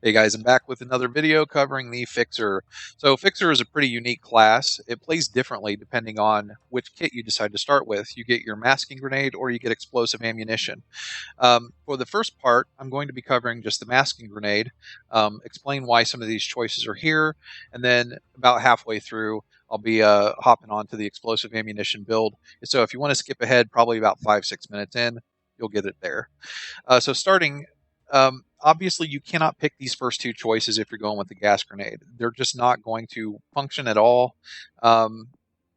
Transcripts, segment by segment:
Hey guys, I'm back with another video covering the Fixer. So Fixer is a pretty unique class. It plays differently depending on which kit you decide to start with. You get your masking grenade or you get explosive ammunition. For the first part, I'm going to be covering just the masking grenade, explain why some of these choices are here, and then about halfway through, I'll be hopping on to the explosive ammunition build. So if you want to skip ahead, probably about 5-6 minutes in, you'll get it there. So starting, obviously you cannot pick these first two choices if you're going with the gas grenade. They're just not going to function at all. Um,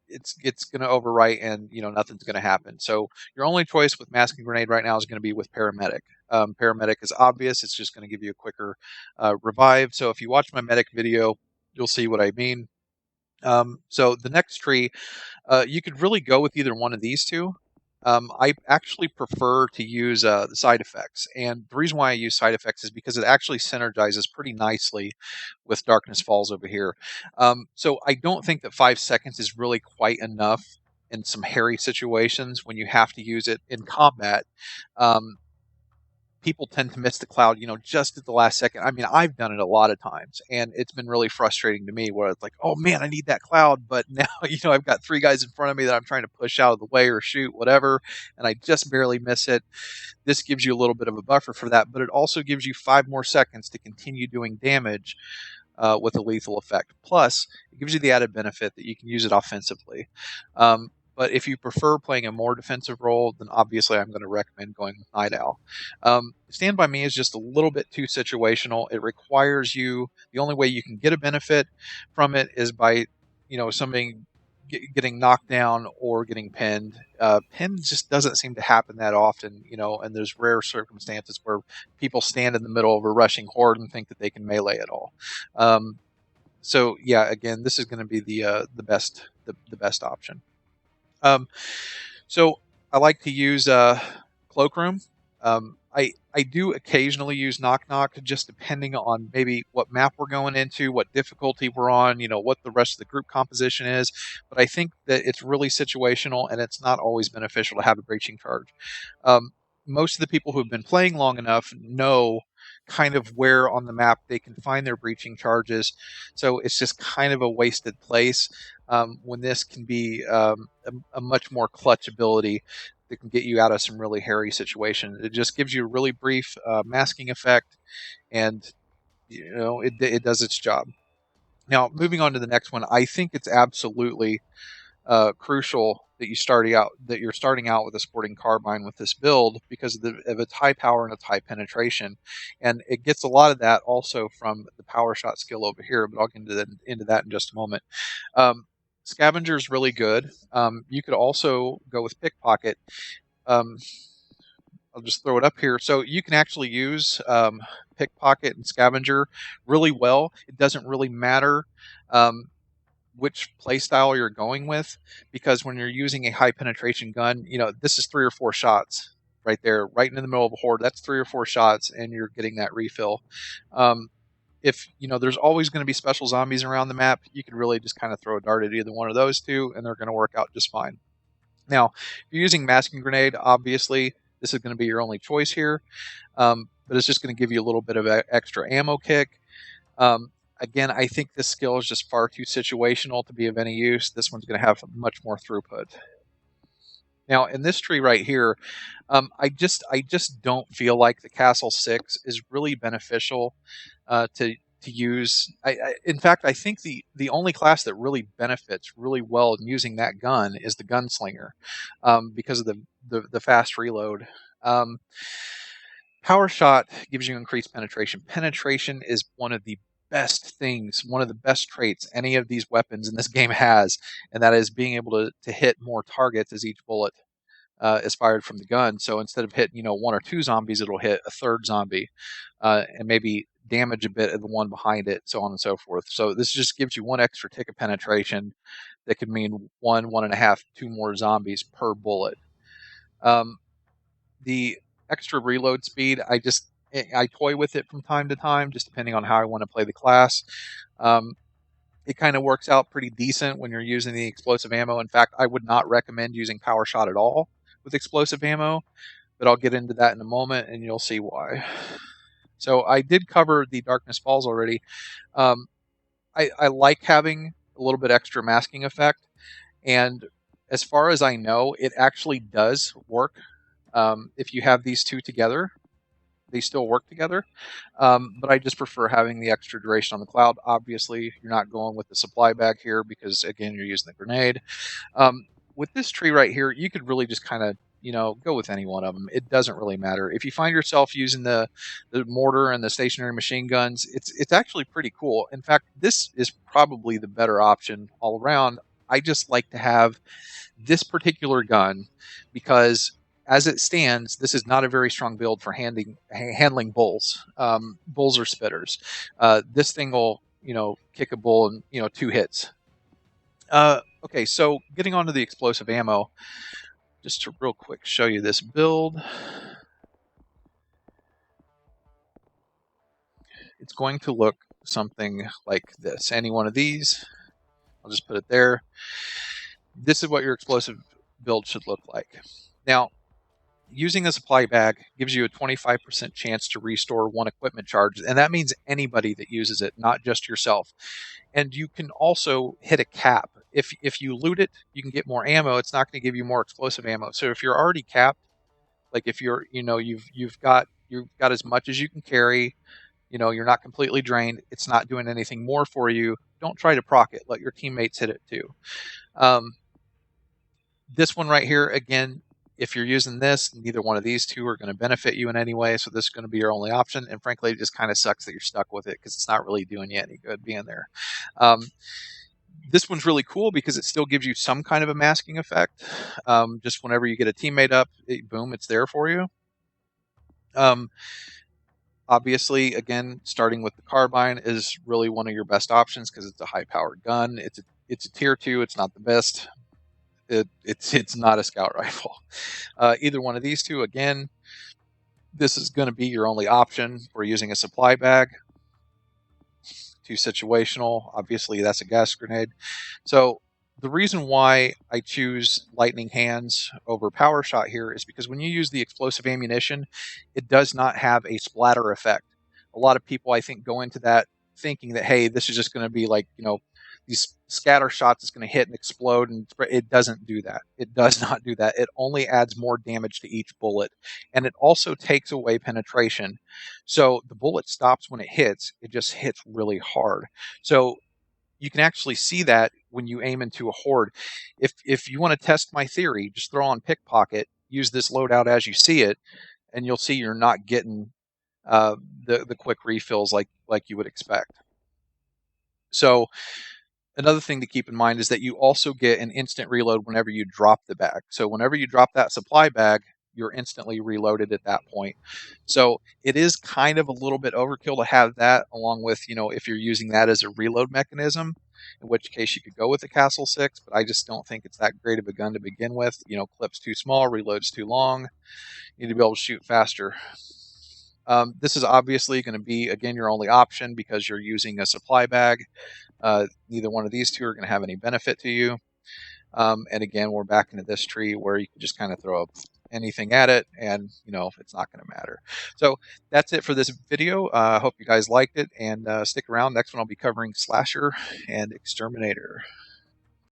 it's going to overwrite, and nothing's going to happen. So your only choice with masking grenade right now is going to be with paramedic. Paramedic is obvious; it's just going to give you a quicker revive. So if you watch my medic video, you'll see what I mean. So the next tree, you could really go with either one of these two. I actually prefer to use the side effects, and the reason why I use side effects is because it actually synergizes pretty nicely with Darkness Falls over here. So I don't think that 5 seconds is really quite enough in some hairy situations when you have to use it in combat. Um, People tend to miss the cloud, just at the last second. I mean, I've done it a lot of times, and it's been really frustrating to me where it's like, oh man, I need that cloud, but now, I've got three guys in front of me that I'm trying to push out of the way or shoot, whatever, and I just barely miss it. This gives you a little bit of a buffer for that, but it also gives you 5 more seconds to continue doing damage with a lethal effect. Plus, it gives you the added benefit that you can use it offensively. But if you prefer playing a more defensive role, then obviously I'm going to recommend going with Night Owl. Stand By Me is just a little bit too situational. It requires you, the only way you can get a benefit from it is by, somebody getting knocked down or getting pinned. Pinned just doesn't seem to happen that often, and there's rare circumstances where people stand in the middle of a rushing horde and think that they can melee it all. Um, so yeah, again, this is going to be the best option. Um, so I like to use Cloakroom. I do occasionally use Knock Knock, just depending on maybe what map we're going into, what difficulty we're on, what the rest of the group composition is. But I think that it's really situational, and it's not always beneficial to have a breaching charge. Um, Most of the people who've been playing long enough know kind of where on the map they can find their breaching charges. So it's just kind of a wasted place when this can be a much more clutch ability that can get you out of some really hairy situations. It just gives you a really brief masking effect, and it does its job. Now, moving on to the next one, I think it's absolutely crucial that you're starting out with a sporting carbine with this build because of its high power and its high penetration, and it gets a lot of that also from the power shot skill over here. But I'll get into that in just a moment. Um, Scavenger is really good. You could also go with Pickpocket. Um, I'll just throw it up here. So you can actually use Pickpocket and Scavenger really well. It doesn't really matter um, which playstyle you're going with, because when you're using a high penetration gun, this is 3 or 4 shots right there, right in the middle of a horde. That's 3 or 4 shots, and you're getting that refill. Um, if there's always going to be special zombies around the map, you can really just kind of throw a dart at either one of those two, and they're going to work out just fine. Now, if you're using masking grenade, obviously this is going to be your only choice here, but it's just going to give you a little bit of extra ammo kick. Um, Again, I think this skill is just far too situational to be of any use. This one's going to have much more throughput. Now, in this tree right here, I just don't feel like the Castle 6 is really beneficial to use. In fact, I think the only class that really benefits really well in using that gun is the Gunslinger, because of the fast reload. Um, Power shot gives you increased penetration. Penetration is one of the best things, one of the best traits any of these weapons in this game has, and that is being able to hit more targets as each bullet is fired from the gun. So instead of hitting, 1 or 2 zombies, it'll hit a third zombie, and maybe damage a bit of the one behind it, so on and so forth. So this just gives you one extra tick of penetration that could mean 1.5, 2 more zombies per bullet. Um, the extra reload speed, I toy with it from time to time, just depending on how I want to play the class. Um, it kind of works out pretty decent when you're using the explosive ammo. In fact, I would not recommend using power shot at all with explosive ammo, but I'll get into that in a moment and you'll see why. So I did cover the Darkness Falls already. Um, I like having a little bit extra masking effect, and as far as I know, it actually does work. If you have these two together, they still work together. But I just prefer having the extra duration on the cloud. Obviously, you're not going with the supply bag here because, again, you're using the grenade. Um, with this tree right here, you could really just kind of, go with any one of them. It doesn't really matter. If you find yourself using the mortar and the stationary machine guns, it's actually pretty cool. In fact, this is probably the better option all around. I just like to have this particular gun because, as it stands, this is not a very strong build for handling bulls. Bulls are spitters. This thing will, kick a bull in, 2 hits. Okay, so getting onto the explosive ammo, just to real quick show you this build. It's going to look something like this. Any one of these, I'll just put it there. This is what your explosive build should look like. Now, using a supply bag gives you a 25% chance to restore 1 equipment charge, and that means anybody that uses it, not just yourself. And you can also hit a cap. If you loot it, you can get more ammo. It's not going to give you more explosive ammo. So if you're already capped, like if you're, you've got as much as you can carry, you're not completely drained, it's not doing anything more for you, don't try to proc it. Let your teammates hit it too. This one right here, again, if you're using this, neither one of these two are going to benefit you in any way, so this is going to be your only option. And frankly, it just kind of sucks that you're stuck with it because it's not really doing you any good being there. This one's really cool because it still gives you some kind of a masking effect. Just whenever you get a teammate up, boom, it's there for you. Obviously, again, starting with the carbine is really one of your best options because it's a high-powered gun. It's a tier 2. It's not the best. It's not a scout rifle. Either one of these two, again, this is going to be your only option for using a supply bag. Too situational. Obviously, that's a gas grenade. So the reason why I choose lightning hands over power shot here is because when you use the explosive ammunition, it does not have a splatter effect. A lot of people, I think, go into that thinking that, hey, this is just going to be like, these scatter shots is going to hit and explode, and it doesn't do that. It does not do that. It only adds more damage to each bullet, and it also takes away penetration. So the bullet stops when it hits. It just hits really hard. So you can actually see that when you aim into a horde. If you want to test my theory, just throw on pickpocket, use this loadout as you see it, and you'll see you're not getting the quick refills like you would expect. So another thing to keep in mind is that you also get an instant reload whenever you drop the bag. So whenever you drop that supply bag, you're instantly reloaded at that point. So it is kind of a little bit overkill to have that along with, if you're using that as a reload mechanism, in which case you could go with the Castle 6, but I just don't think it's that great of a gun to begin with. Clip's too small, reload's too long. You need to be able to shoot faster. This is obviously going to be, again, your only option because you're using a supply bag. Neither one of these two are going to have any benefit to you. And again, we're back into this tree where you can just kind of throw anything at it and, it's not going to matter. So that's it for this video. I hope you guys liked it, and stick around. Next one I'll be covering Slasher and Exterminator.